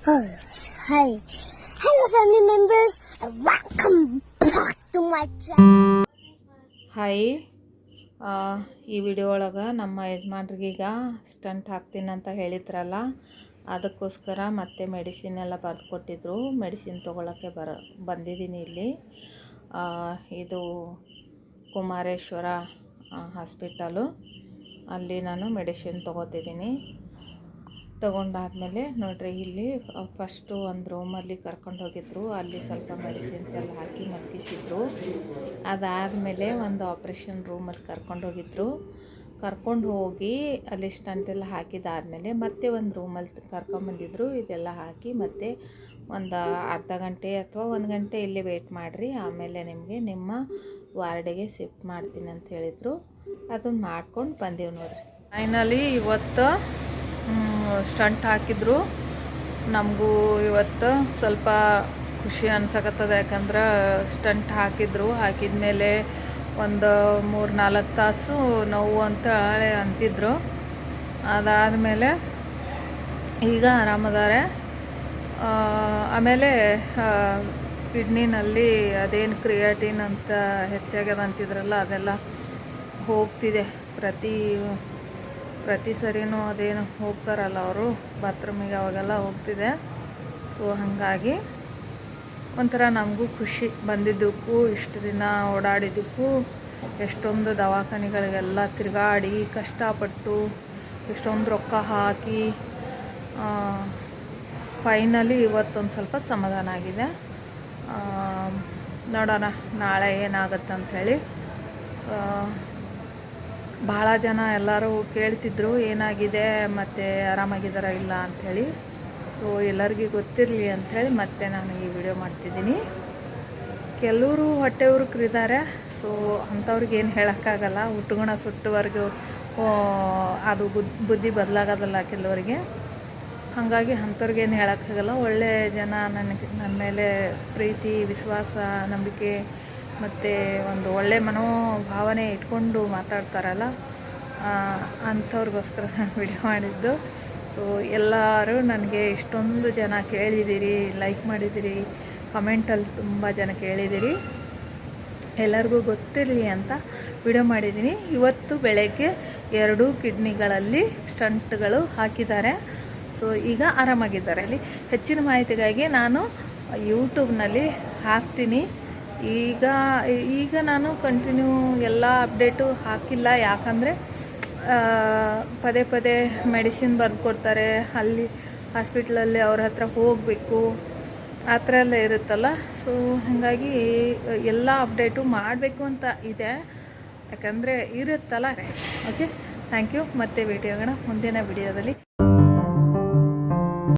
Oh, hi. Hello, family members. Welcome back to my channel. Hi, ಈ video ಒಳಗೆ ನಮ್ಮ ಯಜಮಾನ್ರಿಗೀಗ stunt ಹಾಕ್ತೀನಿ ಅಂತ ಹೇಳಿದ್ರಲ್ಲ, ಅದಕ್ಕೋಸ್ಕರ ಮತ್ತೆ ಮೆಡಿಸಿನ್ ಎಲ್ಲ ಬರೆದು ಕೊಟ್ಟಿದ್ರು. ಮೆಡಿಸಿನ್ ತೊಗೊಳಕ್ಕೆ ಬಂದಿದ್ದೀನಿ ಇಲ್ಲಿ. ಇದು ಕುಮಾರೇಶ್ವರ ಹಾಸ್ಪಿಟಲು, ಅಲ್ಲಿ ನಾನು ಮೆಡಿಸಿನ್ ತೊಗೋತಿದ್ದೀನಿ. ತೊಗೊಂಡಾದ್ಮೇಲೆ ನೋಡ್ರಿ, ಇಲ್ಲಿ ಫಸ್ಟು ಒಂದು ರೂಮಲ್ಲಿ ಕರ್ಕೊಂಡು ಹೋಗಿದ್ರು. ಅಲ್ಲಿ ಸ್ವಲ್ಪ ಮೆಡಿಸಿನ್ಸ್ ಎಲ್ಲ ಹಾಕಿ ಮಲಗಿಸಿದ್ರು. ಅದಾದಮೇಲೆ ಒಂದು ಆಪ್ರೇಷನ್ ರೂಮಲ್ಲಿ ಕರ್ಕೊಂಡು ಹೋಗಿ ಅಲ್ಲಿ ಸ್ಟಂಟೆಲ್ಲ ಹಾಕಿದಾದಮೇಲೆ ಮತ್ತೆ ಒಂದು ರೂಮಲ್ಲಿ ಕರ್ಕೊಂಬಂದಿದ್ರು. ಇದೆಲ್ಲ ಹಾಕಿ ಮತ್ತೆ ಒಂದು ಅರ್ಧ ಗಂಟೆ ಅಥವಾ 1 ಗಂಟೆ ಇಲ್ಲಿ ವೇಟ್ ಮಾಡಿರಿ, ಆಮೇಲೆ ನಿಮಗೆ ನಿಮ್ಮ ವಾರ್ಡಿಗೆ ಶಿಫ್ಟ್ ಮಾಡ್ತೀನಿ ಅಂತ ಹೇಳಿದರು. ಅದನ್ನು ಮಾಡ್ಕೊಂಡು ಬಂದೀವಿ ನೋಡಿರಿ. ಫೈನಲಿ ಇವತ್ತು ಸ್ಟಂಟ್ ಹಾಕಿದ್ರು. ನಮಗೂ ಇವತ್ತು ಸ್ವಲ್ಪ ಖುಷಿ ಅನ್ಸಕತ್ತದ, ಯಾಕಂದ್ರೆ ಸ್ಟಂಟ್ ಹಾಕಿದ್ಮೇಲೆ ಒಂದು 3-4 ತಾಸು ನೋವು ಅಂತ ಅಂತಿದ್ರು. ಅದಾದಮೇಲೆ ಈಗ ಆರಾಮದಾರೆ. ಆಮೇಲೆ ಕಿಡ್ನಿನಲ್ಲಿ ಅದೇನು ಕ್ರಿಯಾಟಿನ್ ಅಂತ ಹೆಚ್ಚಾಗ್ಯದ ಅಂತಿದ್ರಲ್ಲ, ಅದೆಲ್ಲ ಹೋಗ್ತಿದೆ. ಪ್ರತಿ ಸರಿನೂ ಅದೇನು ಹೋಗ್ತಾರಲ್ಲ ಅವರು ಬಾತ್ರೂಮಿಗೆ, ಅವಾಗೆಲ್ಲ ಹೋಗ್ತಿದೆ. ಸೊ ಹಾಗಾಗಿ ಒಂಥರ ನಮಗೂ ಖುಷಿ ಬಂದಿದ್ದಕ್ಕೂ, ಇಷ್ಟು ದಿನ ಓಡಾಡಿದ್ದಕ್ಕೂ, ಎಷ್ಟೊಂದು ದವಾಖಾನೆಗಳಿಗೆಲ್ಲ ತಿರುಗಾಡಿ ಕಷ್ಟಪಟ್ಟು ಎಷ್ಟೊಂದು ರೊಕ್ಕ ಹಾಕಿ ಫೈನಲಿ ಇವತ್ತೊಂದು ಸ್ವಲ್ಪ ಸಮಾಧಾನ ಆಗಿದೆ. ನೋಡೋಣ ನಾಳೆ ಏನಾಗುತ್ತಂಥೇಳಿ. ಭಾಳ ಜನ ಎಲ್ಲರೂ ಕೇಳ್ತಿದ್ರು ಏನಾಗಿದೆ ಮತ್ತು ಆರಾಮಾಗಿದ್ದಾರ ಇಲ್ಲ ಅಂಥೇಳಿ. ಸೊ ಎಲ್ಲರಿಗೂ ಗೊತ್ತಿರಲಿ ಅಂಥೇಳಿ ಮತ್ತೆ ನಾನು ಈ ವಿಡಿಯೋ ಮಾಡ್ತಿದ್ದೀನಿ. ಕೆಲವರು ಹೊಟ್ಟೆವ್ರಿದ್ದಾರೆ. ಸೊ ಅಂಥವ್ರಿಗೆ ಏನು ಹೇಳೋಕ್ಕಾಗಲ್ಲ. ಉಟ್ಗುಣ ಸುಟ್ಟುವರೆಗೂ ಅದು ಬುದ್ಧಿ ಬದಲಾಗೋದಲ್ಲ ಕೆಲವರಿಗೆ. ಹಾಗಾಗಿ ಅಂಥವ್ರಿಗೇನು ಹೇಳೋಕ್ಕಾಗಲ್ಲ. ಒಳ್ಳೆಯ ಜನ ನನ್ನ ಮೇಲೆ ಪ್ರೀತಿ, ವಿಶ್ವಾಸ, ನಂಬಿಕೆ ಮತ್ತು ಒಂದು ಒಳ್ಳೆ ಮನೋಭಾವನೆ ಇಟ್ಕೊಂಡು ಮಾತಾಡ್ತಾರಲ್ಲ, ಅಂಥವ್ರಿಗೋಸ್ಕರ ನಾನು ವಿಡಿಯೋ ಮಾಡಿದ್ದು. ಸೊ ಎಲ್ಲರೂ ನನಗೆ ಇಷ್ಟೊಂದು ಜನ ಕೇಳಿದ್ದೀರಿ, ಲೈಕ್ ಮಾಡಿದ್ದೀರಿ, ಕಮೆಂಟಲ್ಲಿ ತುಂಬ ಜನ ಕೇಳಿದ್ದೀರಿ. ಎಲ್ಲರಿಗೂ ಗೊತ್ತಿರಲಿ ಅಂತ ವಿಡಿಯೋ ಮಾಡಿದ್ದೀನಿ. ಇವತ್ತು ಬೆಳಗ್ಗೆ 2 ಕಿಡ್ನಿಗಳಲ್ಲಿ ಸ್ಟಂಟ್ಗಳು ಹಾಕಿದ್ದಾರೆ. ಸೊ ಈಗ ಆರಾಮಾಗಿದ್ದಾರೆ. ಅಲ್ಲಿ ಹೆಚ್ಚಿನ ಮಾಹಿತಿಗಾಗಿ ನಾನು ಯೂಟ್ಯೂಬ್ನಲ್ಲಿ ಹಾಕ್ತೀನಿ. ಈಗ ನಾನು ಕಂಟಿನ್ಯೂ ಎಲ್ಲ ಅಪ್ಡೇಟು ಹಾಕಿಲ್ಲ, ಯಾಕಂದರೆ ಪದೇ ಮೆಡಿಸಿನ್ ಬರೆದು ಕೊಡ್ತಾರೆ. ಅಲ್ಲಿ ಹಾಸ್ಪಿಟ್ಲಲ್ಲಿ ಅವ್ರ ಹತ್ರ ಹೋಗಬೇಕು, ಆ ಥರ ಎಲ್ಲ ಇರುತ್ತಲ್ಲ. ಸೊ ಹಾಗಾಗಿ ಎಲ್ಲ ಅಪ್ಡೇಟು ಮಾಡಬೇಕು ಅಂತ ಇದೆ, ಯಾಕಂದರೆ ಇರುತ್ತಲ್ಲ. Okay, thank you. ಮತ್ತೆ ಭೇಟಿ ಆಗೋಣ ಮುಂದಿನ ವಿಡಿಯೋದಲ್ಲಿ.